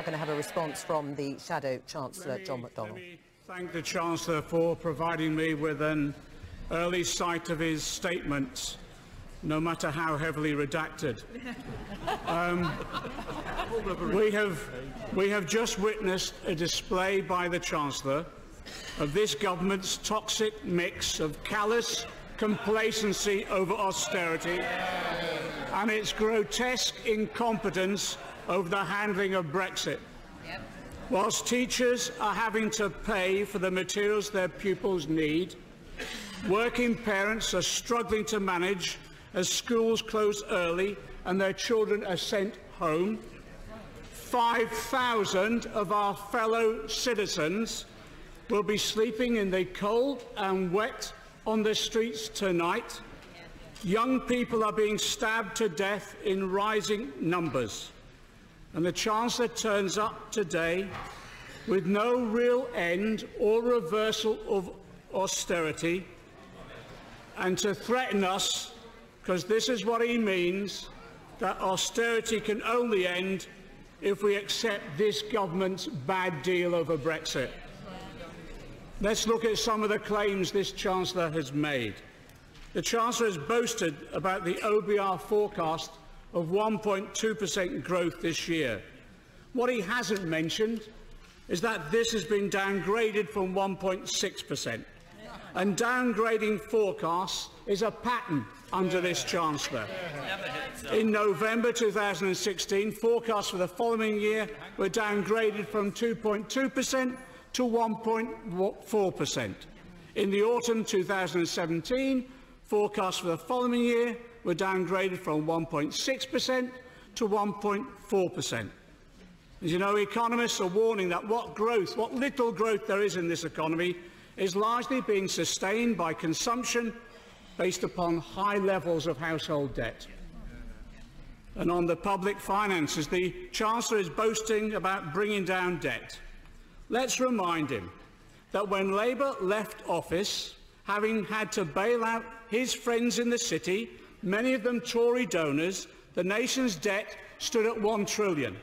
I'm going to have a response from the Shadow Chancellor, John McDonnell. Let me thank the Chancellor for providing me with an early sight of his statements, no matter how heavily redacted. We have just witnessed a display by the Chancellor of this government's toxic mix of callous complacency over austerity and its grotesque incompetence over the handling of Brexit. Whilst teachers are having to pay for the materials their pupils need, working parents are struggling to manage as schools close early and their children are sent home. 5,000 of our fellow citizens will be sleeping in the cold and wet on the streets tonight. Young people are being stabbed to death in rising numbers. And the Chancellor turns up today with no real end or reversal of austerity, and to threaten us, because this is what he means, that austerity can only end if we accept this government's bad deal over Brexit. Let's look at some of the claims this Chancellor has made. The Chancellor has boasted about the OBR forecast of 1.2% growth this year. What he hasn't mentioned is that this has been downgraded from 1.6%. And downgrading forecasts is a pattern under this Chancellor. In November 2016, forecasts for the following year were downgraded from 2.2% to 1.4%. In the autumn 2017, forecasts for the following year were downgraded from 1.6% to 1.4%. As you know, economists are warning that what little growth there is in this economy is largely being sustained by consumption based upon high levels of household debt. And on the public finances, the Chancellor is boasting about bringing down debt. Let's remind him that when Labour left office, having had to bail out his friends in the city, many of them Tory donors, the nation's debt stood at £1 trillion.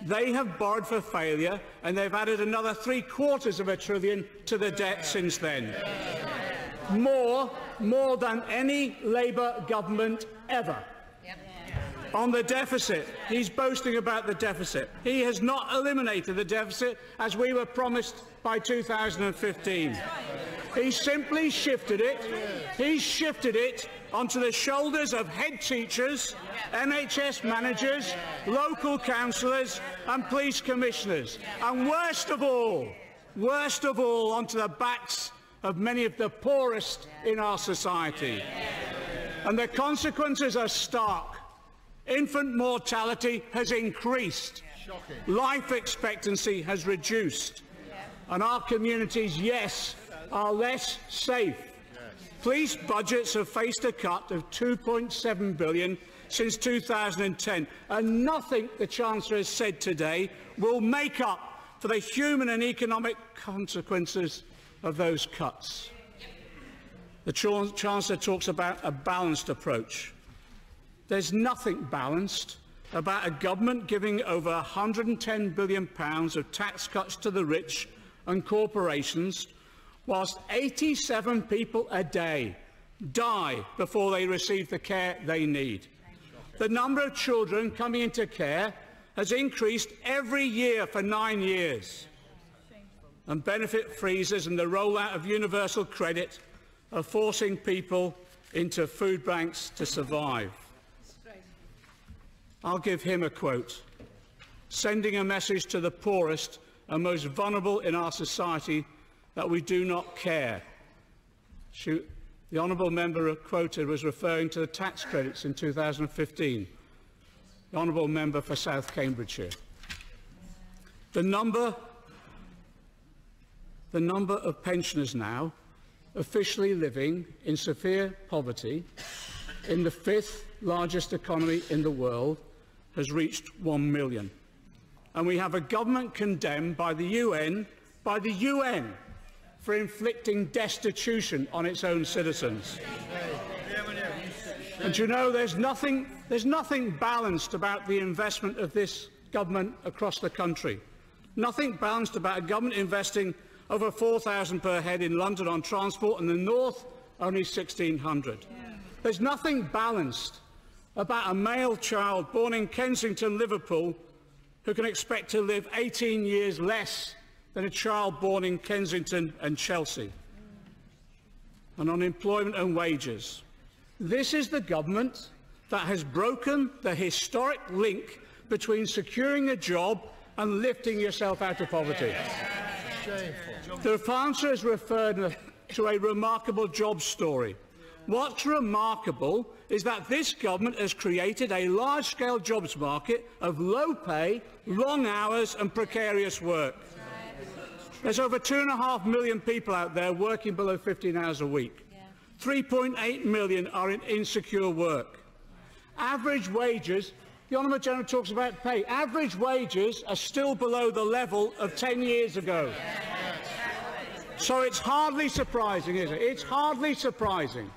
They have borrowed for failure, and they've added another £750 billion to the debt since then. More than any Labour government ever. On the deficit, he's boasting about the deficit. He has not eliminated the deficit as we were promised by 2015. He simply shifted it. He's shifted it onto the shoulders of head teachers, NHS managers, local councillors and police commissioners. And worst of all, onto the backs of many of the poorest in our society. And the consequences are stark. Infant mortality has increased. Life expectancy has reduced. And our communities, yes, are less safe. Police budgets have faced a cut of £2.7 billion since 2010, and nothing the Chancellor has said today will make up for the human and economic consequences of those cuts. The Chancellor talks about a balanced approach. There's nothing balanced about a government giving over £110 billion of tax cuts to the rich and corporations, whilst 87 people a day die before they receive the care they need. The number of children coming into care has increased every year for 9 years. And benefit freezes and the rollout of universal credit are forcing people into food banks to survive. I'll give him a quote, sending a message to the poorest and most vulnerable in our society that we do not care. The honourable member quoted was referring to the tax credits in 2015. The honourable member for South Cambridgeshire. The number of pensioners now officially living in severe poverty in the 5th largest economy in the world has reached 1 million. And we have a government condemned by the UN, for inflicting destitution on its own citizens. And you know, there's nothing balanced about the investment of this government across the country. Nothing balanced about a government investing over £4,000 per head in London on transport, and the North only £1,600. There's nothing balanced about a male child born in Kensington, Liverpool, who can expect to live 18 years less than a child born in Kensington and Chelsea. And on employment and wages. This is the government that has broken the historic link between securing a job and lifting yourself out of poverty. The Chancellor has referred to a remarkable job story. What's remarkable is that this government has created a large-scale jobs market of low pay, long hours and precarious work. There's over 2.5 million people out there working below 15 hours a week. 3.8 million are in insecure work. Average wages, the Honourable General talks about pay, average wages are still below the level of 10 years ago. So it's hardly surprising, is it? It's hardly surprising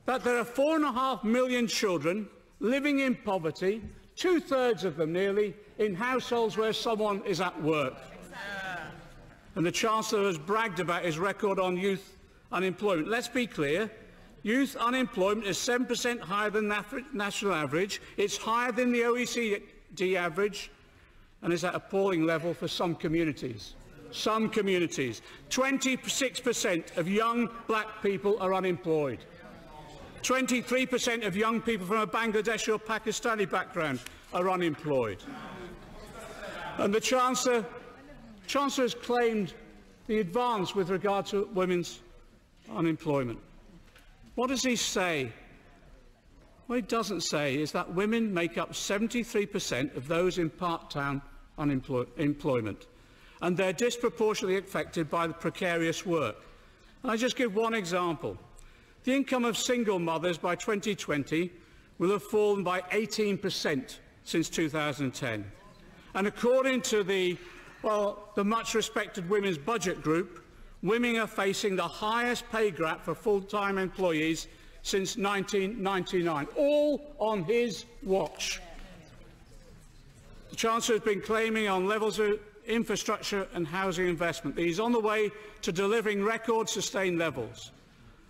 that there are 4.5 million children living in poverty, 2/3 of them nearly, in households where someone is at work. And the Chancellor has bragged about his record on youth unemployment. Let's be clear. Youth unemployment is 7% higher than the national average. It's higher than the OECD average and is at an appalling level for some communities. Some communities. 26% of young black people are unemployed. 23% of young people from a Bangladeshi or Pakistani background are unemployed. And the Chancellor has claimed the advance with regard to women's unemployment. What does he say? What he doesn't say is that women make up 73% of those in part-time employment, and they're disproportionately affected by the precarious work. And I just give one example. The income of single mothers by 2020 will have fallen by 18% since 2010. And according to the much-respected Women's Budget Group, women are facing the highest pay gap for full-time employees since 1999, all on his watch. The Chancellor has been claiming on levels of infrastructure and housing investment that he's on the way to delivering record sustained levels.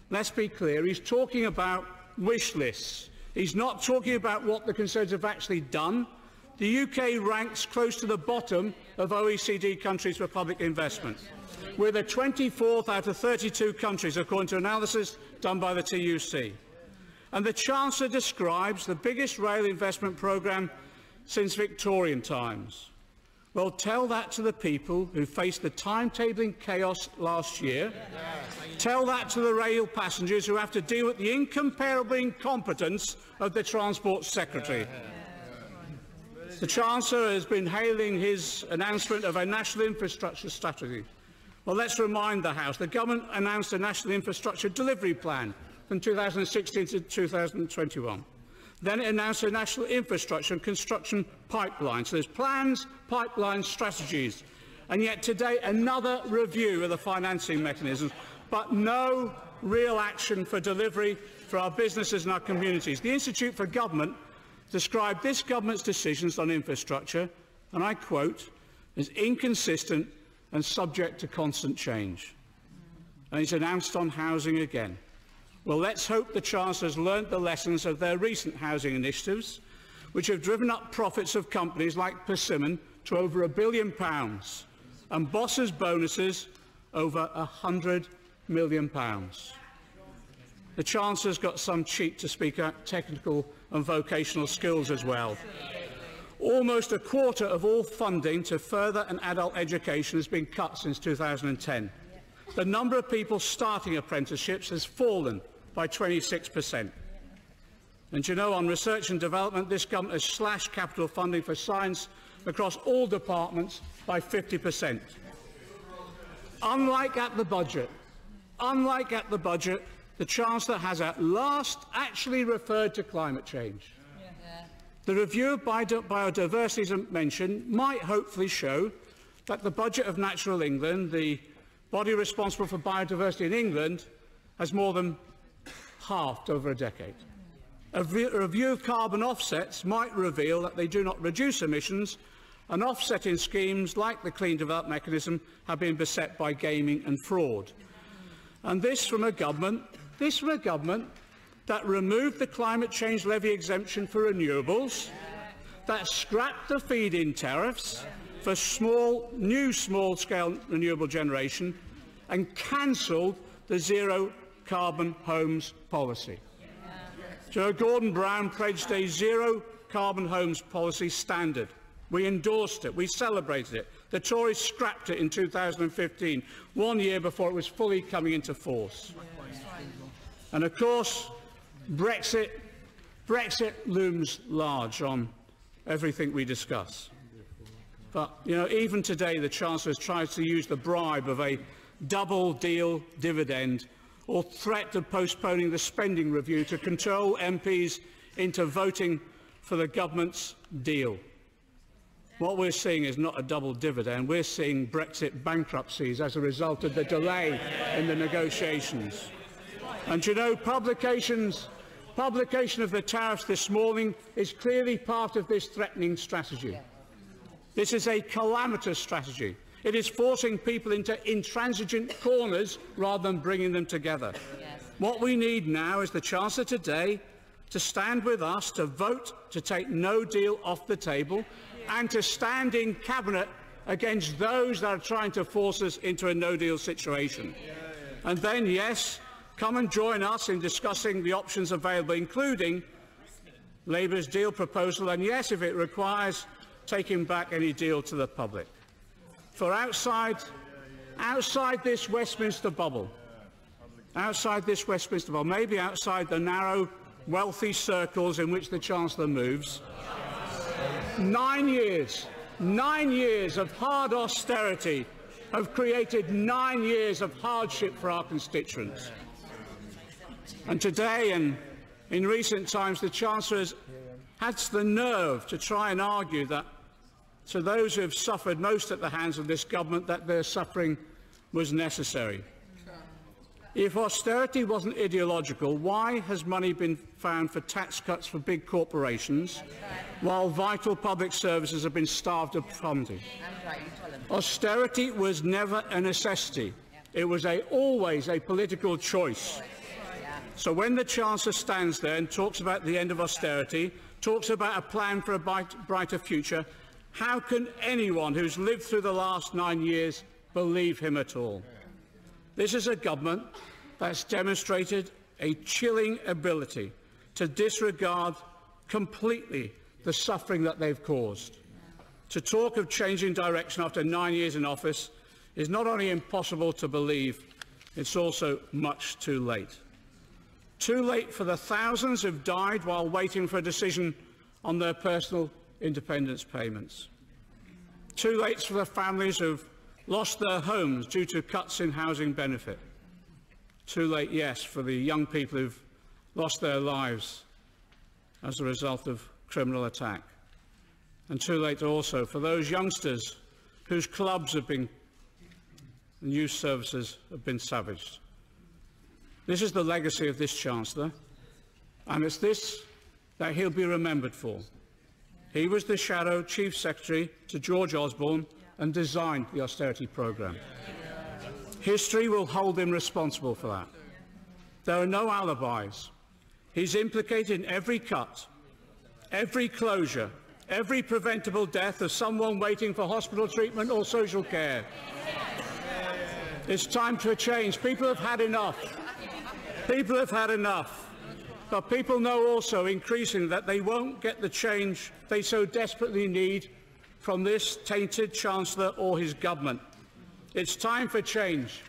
Let's be clear, he's talking about wish lists. He's not talking about what the Conservatives have actually done. The UK ranks close to the bottom of OECD countries for public investment. We're the 24th out of 32 countries, according to analysis done by the TUC. And the Chancellor describes the biggest rail investment programme since Victorian times. Well, tell that to the people who faced the timetabling chaos last year. Tell that to the rail passengers who have to deal with the incomparable incompetence of the Transport Secretary. The Chancellor has been hailing his announcement of a national infrastructure strategy. Well, let's remind the House. The government announced a national infrastructure delivery plan from 2016 to 2021. Then it announced a national infrastructure and construction pipeline. So there's plans, pipelines, strategies. And yet today, another review of the financing mechanisms, but no real action for delivery for our businesses and our communities. The Institute for Government described this government's decisions on infrastructure, and I quote, as inconsistent and subject to constant change. And it's announced on housing again. Well, let's hope the Chancellor has learnt the lessons of their recent housing initiatives, which have driven up profits of companies like Persimmon to over £1 billion and bosses' bonuses over £100 million. The Chancellor's got some cheek to speak out technical and vocational skills as well. Almost a quarter of all funding to further and adult education has been cut since 2010. The number of people starting apprenticeships has fallen by 26%. And you know, on research and development, this government has slashed capital funding for science across all departments by 50%. Unlike at the budget, the Chancellor has at last actually referred to climate change. The review of biodiversity, as mentioned, might hopefully show that the budget of Natural England, the body responsible for biodiversity in England, has more than halved over a decade. A review of carbon offsets might reveal that they do not reduce emissions, and offsetting schemes like the Clean Development Mechanism have been beset by gaming and fraud. And this from a government that removed the climate change levy exemption for renewables, that scrapped the feed-in tariffs for new small-scale renewable generation, and cancelled the zero carbon homes policy. Joe Gordon Brown pledged a zero carbon homes policy standard. We endorsed it. We celebrated it. The Tories scrapped it in 2015, 1 year before it was fully coming into force. And of course, Brexit looms large on everything we discuss. But, even today, the Chancellor has tried to use the bribe of a double-deal dividend or threat of postponing the spending review to control MPs into voting for the government's deal. What we're seeing is not a double dividend. We're seeing Brexit bankruptcies as a result of the delay in the negotiations. And publication of the tariffs this morning is clearly part of this threatening strategy. This is a calamitous strategy. It is forcing people into intransigent corners rather than bringing them together. Yes. What we need now is the Chancellor today to stand with us, to vote to take no deal off the table, and to stand in Cabinet against those that are trying to force us into a no-deal situation. And then, yes, come and join us in discussing the options available, including Labour's deal proposal, and yes, if it requires taking back any deal to the public. For outside this Westminster bubble, maybe outside the narrow, wealthy circles in which the Chancellor moves, 9 years of hard austerity have created 9 years of hardship for our constituents. And today and in recent times, the Chancellor has had the nerve to try and argue that to those who have suffered most at the hands of this government, that their suffering was necessary. If austerity wasn't ideological, why has money been found for tax cuts for big corporations, while vital public services have been starved of funding? Austerity was never a necessity. It was always a political choice. So when the Chancellor stands there and talks about the end of austerity, talks about a plan for a brighter future, how can anyone who's lived through the last 9 years believe him at all? This is a government that's demonstrated a chilling ability to disregard completely the suffering that they've caused. To talk of changing direction after 9 years in office is not only impossible to believe, it's also much too late. Too late for the thousands who've died while waiting for a decision on their personal independence payments. Too late for the families who've lost their homes due to cuts in housing benefit. Too late, yes, for the young people who've lost their lives as a result of criminal attack. And too late also for those youngsters whose clubs have been and youth services have been savaged. This is the legacy of this Chancellor, and it's this that he'll be remembered for. He was the Shadow Chief Secretary to George Osborne and designed the austerity programme. History will hold him responsible for that. There are no alibis. He's implicated in every cut, every closure, every preventable death of someone waiting for hospital treatment or social care. It's time for a change. People have had enough. People have had enough. But people know also increasingly that they won't get the change they so desperately need from this tainted Chancellor or his government. It's time for change,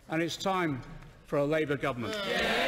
and it's time for a Labour government. Yeah.